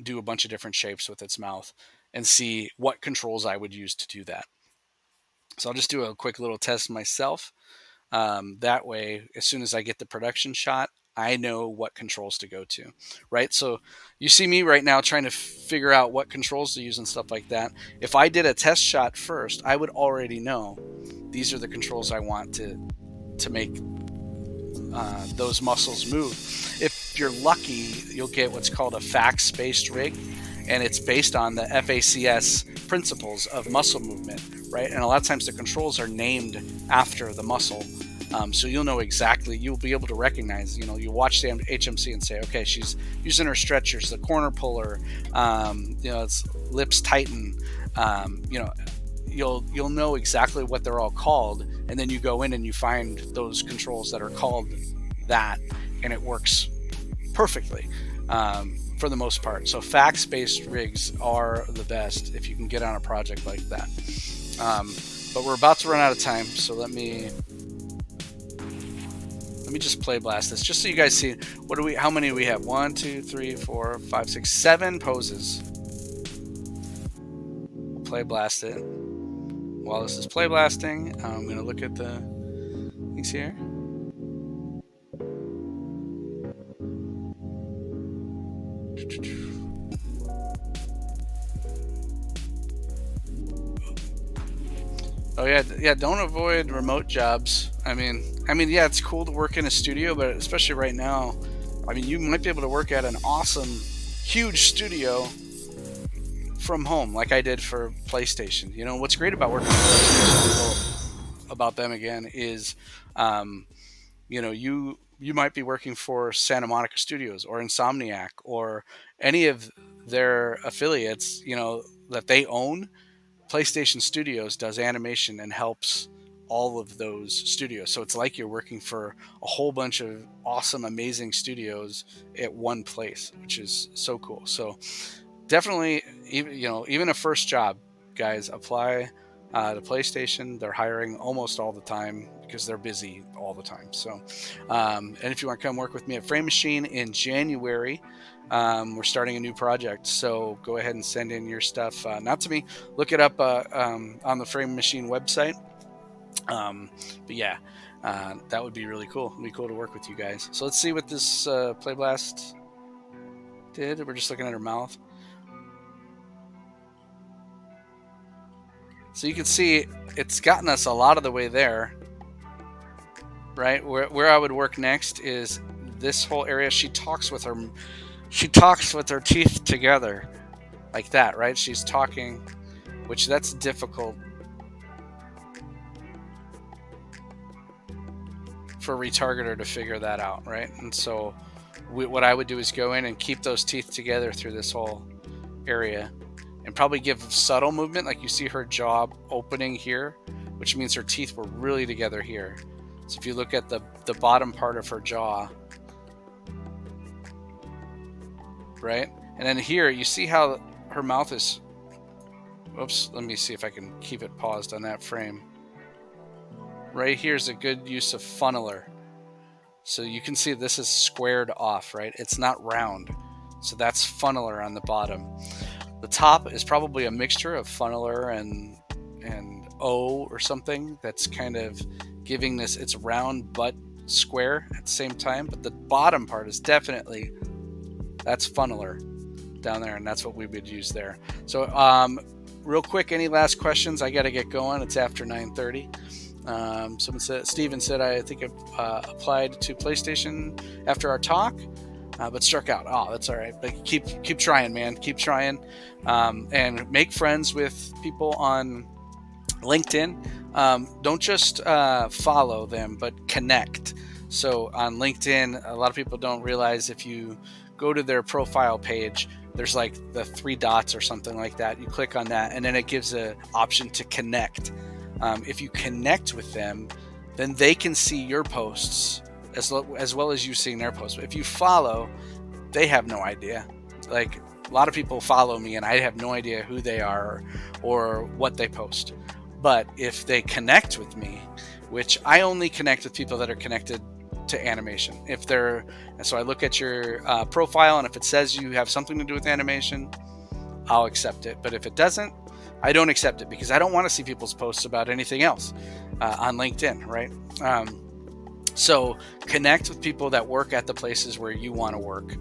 Speaker 1: do a bunch of different shapes with its mouth and see what controls I would use to do that. So I'll just do a quick little test myself. That way, as soon as I get the production shot, I know what controls to go to, right? So you see me right now trying to figure out what controls to use and stuff like that. If I did a test shot first, I would already know these are the controls I want to make those muscles move. If you're lucky, you'll get what's called a fax-based rig, and it's based on the FACS principles of muscle movement, right? And a lot of times the controls are named after the muscle. So you'll know exactly, you'll be able to recognize, you know, you watch the HMC and say, okay, she's using her stretchers, the corner puller, you know, it's lips tighten, you know, you'll know exactly what they're all called. And then you go in and you find those controls that are called that, and it works perfectly. For the most part. So fax-based rigs are the best if you can get on a project like that. But we're about to run out of time, so let me just play blast this, just so you guys see how many we have. 1, 2, 3, 4, 5, 6, 7 poses. Play blast it. While this is play blasting, I'm going to look at the things here. Oh yeah, don't avoid remote jobs. I mean, yeah, it's cool to work in a studio, but especially right now, I mean, you might be able to work at an awesome, huge studio from home, like I did for PlayStation. You know, what's great about working for PlayStation, about them again, is, you know, you might be working for Santa Monica Studios or Insomniac or any of their affiliates, you know, that they own. PlayStation Studios does animation and helps all of those studios. So it's like you're working for a whole bunch of awesome, amazing studios at one place, which is so cool. So definitely, even a first job, guys, apply to PlayStation. They're hiring almost all the time because they're busy all the time. So, and if you want to come work with me at Frame Machine in January, we're starting a new project, so go ahead and send in your stuff. Not to me, look it up on the Frame Machine website. But yeah, that would be really cool. It'd be cool to work with you guys. So let's see what this Play Blast did. We're just looking at her mouth. So you can see it's gotten us a lot of the way there, right? Where I would work next is this whole area. She talks with her teeth together. like that, right? She's talking, which that's difficult for retargeter to figure that out, right? And so what I would do is go in and keep those teeth together through this whole area, and probably give subtle movement, like you see her jaw opening here, which means her teeth were really together here. So if you look at the bottom part of her jaw, right? And then here, you see how her mouth is, oops, let me see if I can keep it paused on that frame. Right here is a good use of funneler. So you can see this is squared off, right? It's not round. So that's funneler on the bottom. The top is probably a mixture of funneler and O or something that's kind of giving this, it's round but square at the same time. But the bottom part is definitely, that's funneler down there, and that's what we would use there. So real quick, any last questions? I got to get going. It's after 9:30. Someone said, Steven said, I think I applied to PlayStation after our talk, but struck out. Oh, that's all right. But keep trying, man. Keep trying, and make friends with people on LinkedIn. Don't just follow them, but connect. So on LinkedIn, a lot of people don't realize if you go to their profile page, there's like the 3 dots or something like that. You click on that, and then it gives an option to connect. If you connect with them, then they can see your posts as well as you seeing their posts. But if you follow, they have no idea. Like, a lot of people follow me and I have no idea who they are or what they post. But if they connect with me, which I only connect with people that are connected to animation. And so I look at your profile, and if it says you have something to do with animation, I'll accept it. But if it doesn't, I don't accept it, because I don't want to see people's posts about anything else on LinkedIn, right? So connect with people that work at the places where you want to work.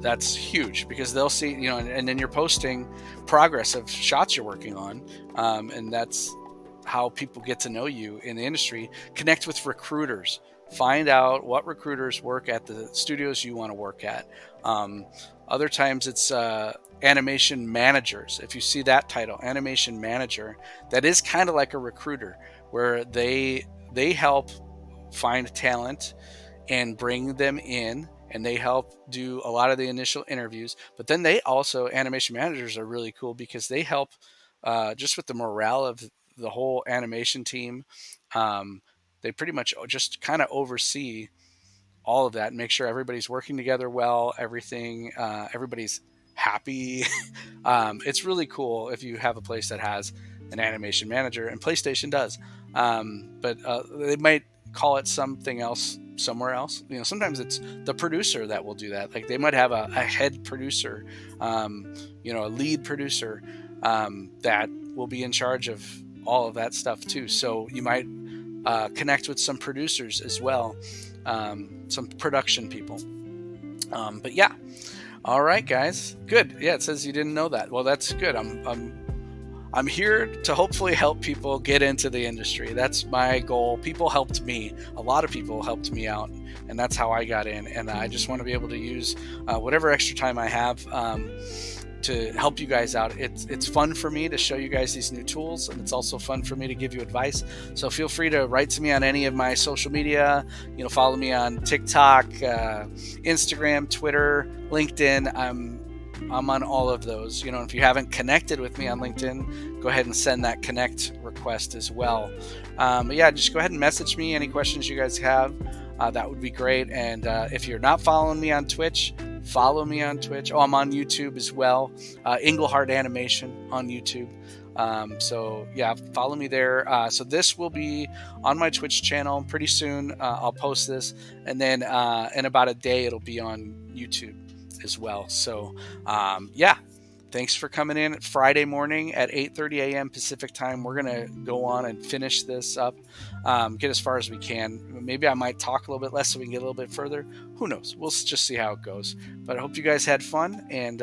Speaker 1: That's huge, because they'll see, and then you're posting progress of shots you're working on. And that's how people get to know you in the industry. Connect with recruiters. Find out what recruiters work at the studios you want to work at. Other times it's animation managers. If you see that title, animation manager, that is kind of like a recruiter, where they help find talent and bring them in, and they help do a lot of the initial interviews. But then they also, animation managers are really cool, because they help just with the morale of the whole animation team. They pretty much just kind of oversee all of that and make sure everybody's working together well, everybody's happy. It's really cool if you have a place that has an animation manager, and PlayStation does. But they might call it something else somewhere else. Sometimes it's the producer that will do that. Like, they might have a head producer, a lead producer that will be in charge of all of that stuff too. So you might connect with some producers as well, some production people. But yeah. All right, guys. Good. Yeah, it says you didn't know that. Well, that's good. I'm here to hopefully help people get into the industry. That's my goal. People helped me. A lot of people helped me out, and that's how I got in. And I just want to be able to use whatever extra time I have to help you guys out. It's fun for me to show you guys these new tools, and it's also fun for me to give you advice. So feel free to write to me on any of my social media. Follow me on TikTok, Instagram, Twitter, LinkedIn. I'm on all of those. If you haven't connected with me on LinkedIn, go ahead and send that connect request as well. But yeah, just go ahead and message me any questions you guys have. That would be great. And if you're not following me on Twitch, follow me on Twitch. I'm on YouTube as well. Englehart Animation on YouTube. So yeah, follow me there. So this will be on my Twitch channel pretty soon. I'll post this, and then in about a day it'll be on YouTube as well. So yeah, thanks for coming in. Friday morning at 8:30 a.m. Pacific time, we're gonna go on and finish this up, get as far as we can. Maybe I might talk a little bit less so we can get a little bit further. Who knows? We'll just see how it goes. But I hope you guys had fun, and